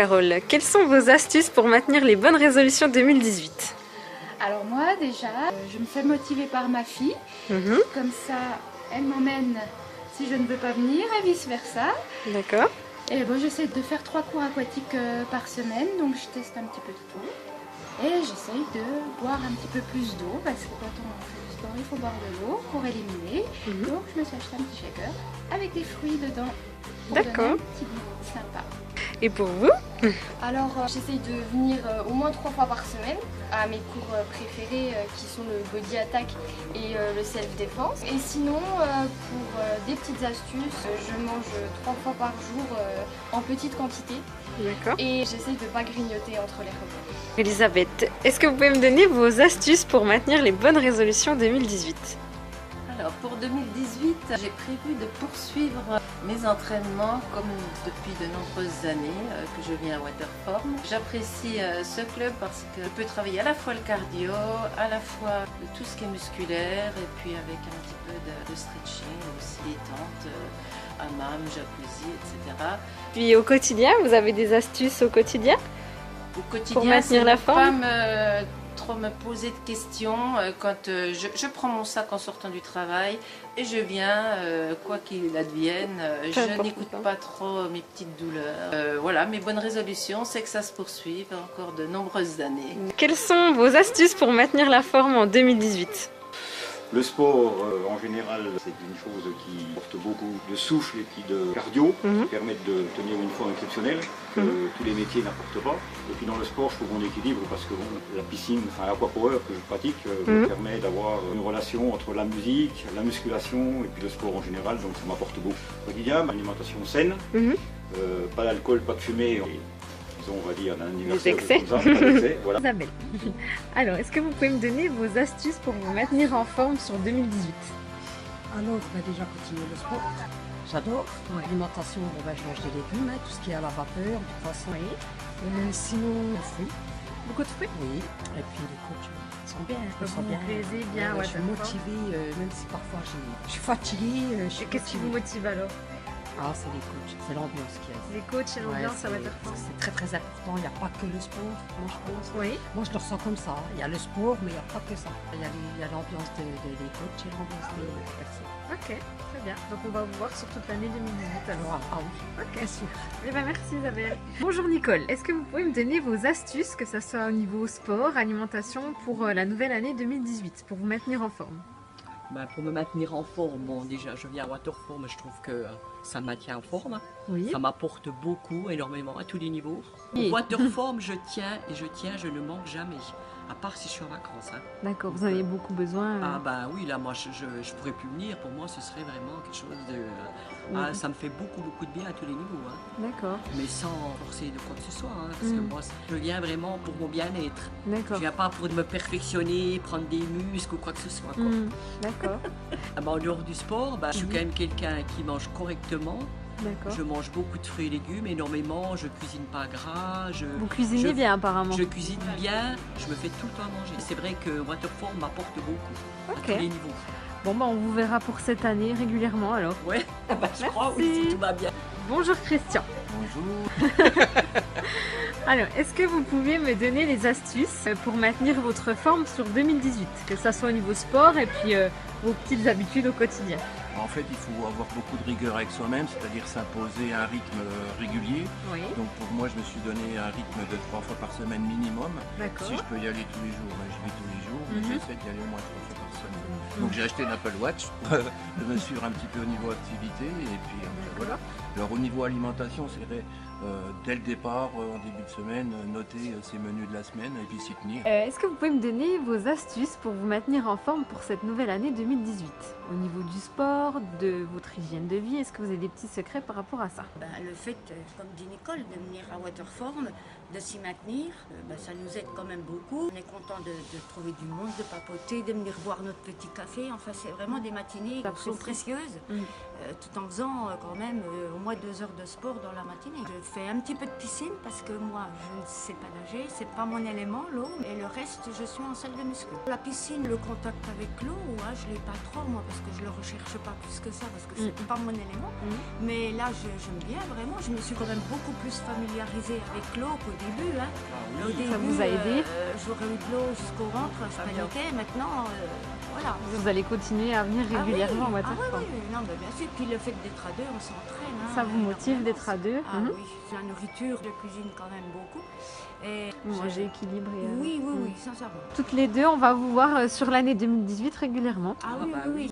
Carole, quelles sont vos astuces pour maintenir les bonnes résolutions 2018? Alors moi déjà, je me fais motiver par ma fille, comme ça elle m'emmène si je ne veux pas venir et vice versa. D'accord. Et bon, j'essaie de faire 3 cours aquatiques par semaine, donc je teste un petit peu de tout. Et j'essaye de boire un petit peu plus d'eau, parce que quand on fait du sport, il faut boire de l'eau pour éliminer. Donc je me suis acheté un petit shaker avec des fruits dedans. D'accord. Un petit goût sympa. Et pour vous? Alors j'essaye de venir au moins 3 fois par semaine à mes cours préférés qui sont le body attack et le self défense. Et sinon pour des petites astuces, je mange 3 fois par jour en petite quantité. D'accord. Et j'essaye de ne pas grignoter entre les repas. Elisabeth, est-ce que vous pouvez me donner vos astuces pour maintenir les bonnes résolutions 2018? Alors pour 2018, j'ai prévu de poursuivre mes entraînements comme depuis de nombreuses années que je viens à Waterform. J'apprécie ce club parce que je peux travailler à la fois le cardio, à la fois tout ce qui est musculaire et puis avec un petit peu de stretching, aussi détente, hammam, jacuzzi, etc. Puis au quotidien, vous avez des astuces au quotidien? Au quotidien, Pour maintenir la forme? Pas trop me poser de questions quand je prends mon sac en sortant du travail et je viens, quoi qu'il advienne, je n'écoute pas trop mes petites douleurs. Voilà, mes bonnes résolutions, c'est que ça se poursuive encore de nombreuses années. Quelles sont vos astuces pour maintenir la forme en 2018? Le sport, en général, c'est une chose qui porte beaucoup de souffle et puis de cardio, qui permettent de tenir une forme exceptionnelle, que tous les métiers n'apportent pas. Et puis dans le sport, je trouve qu'on équilibre parce que bon, la piscine, enfin l'aquapower que je pratique, me permet d'avoir une relation entre la musique, la musculation et puis le sport en général, donc ça m'apporte beaucoup. Au quotidien, alimentation saine, pas d'alcool, pas de fumée. On va dire, un anniversaire excès. Comme ça, pas d'excès, voilà. Isabelle, alors est-ce que vous pouvez me donner vos astuces pour vous maintenir en forme sur 2018? Alors, déjà continuer le sport. J'adore. L'alimentation, je mange des légumes, tout ce qui est à la vapeur, du poisson. Sinon, les fruits. Beaucoup de fruits? Oui. Et puis les coachs, ils sont bien. Vous vous plaisez bien, Je suis motivée, même si parfois je suis fatiguée. Qu'est-ce qui vous motive alors? Ah, c'est les coachs, c'est l'ambiance qui est. Les coachs et l'ambiance à Waterform. C'est très très important, il n'y a pas que le sport, moi je pense. Oui. Moi je le ressens comme ça, il y a le sport mais il n'y a pas que ça. Il y a l'ambiance des coachs et l'ambiance des personnes. Ok, très bien. Donc on va vous voir sur toute l'année 2018 alors. Ah oui, Ok, bien sûr. Eh ben merci Isabelle. Bonjour Nicole, est-ce que vous pouvez me donner vos astuces, que ce soit au niveau sport, alimentation, pour la nouvelle année 2018, pour vous maintenir en forme? Pour me maintenir en forme, bon déjà je viens à Waterform, je trouve que ça me maintient en forme. Oui. Ça m'apporte beaucoup, énormément, à tous les niveaux. Oui. Au Waterform, je tiens, je ne manque jamais. À part si je suis en vacances. D'accord, vous en avez beaucoup besoin. Ah bah oui, là moi je pourrais plus venir, pour moi ce serait vraiment quelque chose de... Ah, ça me fait beaucoup de bien à tous les niveaux. D'accord. Mais sans forcer de quoi que ce soit, parce que moi je viens vraiment pour mon bien-être. D'accord. Je viens pas pour me perfectionner, prendre des muscles ou quoi que ce soit. Quoi. D'accord. En dehors du sport, je suis quand même quelqu'un qui mange correctement. D'accord. Je mange beaucoup de fruits et légumes, énormément, je cuisine pas gras. Vous cuisinez bien apparemment. Je cuisine bien, je me fais tout le temps à manger. C'est vrai que Waterform m'apporte beaucoup, à tous les niveaux. Bon on vous verra pour cette année régulièrement alors. Ouais, je crois, oui, si tout va bien. Bonjour Christian. Bonjour. Alors, est-ce que vous pouvez me donner les astuces pour maintenir votre forme sur 2018, que ce soit au niveau sport et puis vos petites habitudes au quotidien? En fait, il faut avoir beaucoup de rigueur avec soi-même, c'est-à-dire s'imposer un rythme régulier. Oui. Donc pour moi, je me suis donné un rythme de 3 fois par semaine minimum. D'accord. Si je peux y aller tous les jours, j'y vais tous les jours, mais j'essaie d'y aller au moins 3 fois par semaine. Donc j'ai acheté une Apple Watch pour me suivre un petit peu au niveau activité. Et puis voilà. Alors au niveau alimentation, c'est vrai, dès le départ, en début de semaine, noter ses menus de la semaine et puis s'y tenir. Est-ce que vous pouvez me donner vos astuces pour vous maintenir en forme pour cette nouvelle année 2018? Au niveau du sport, de votre hygiène de vie, est-ce que vous avez des petits secrets par rapport à ça? Le fait, comme dit Nicole, de venir à Waterform, de s'y maintenir, ça nous aide quand même beaucoup. On est content de trouver du monde, de papoter, de venir boire notre petit café. Enfin, c'est vraiment des matinées qui sont précieuses, tout en faisant quand même au moins 2 heures de sport dans la matinée. Je fais un petit peu de piscine parce que moi, je ne sais pas nager, c'est pas mon élément, l'eau. Et le reste, je suis en salle de muscu. La piscine, le contact avec l'eau, ouais, je l'ai pas trop, moi, parce que je le recherche pas plus que ça, parce que c'est pas mon élément. Mais là, j'aime bien, vraiment. Je me suis quand même beaucoup plus familiarisée avec l'eau qu'au début. Hein. Au début, ça vous a aidé j'aurais eu de l'eau jusqu'au ventre, je paniquais. Maintenant, voilà. Vous allez continuer à venir régulièrement au waterform. Oui, non, bien sûr. Puis le fait d'être à deux, on s'entraîne. Hein, ça vous motive d'être à deux? Ah oui, la nourriture, je cuisine quand même beaucoup. Et manger équilibré. Oui, sincèrement. Toutes les deux, on va vous voir sur l'année 2018 régulièrement. Ah oui,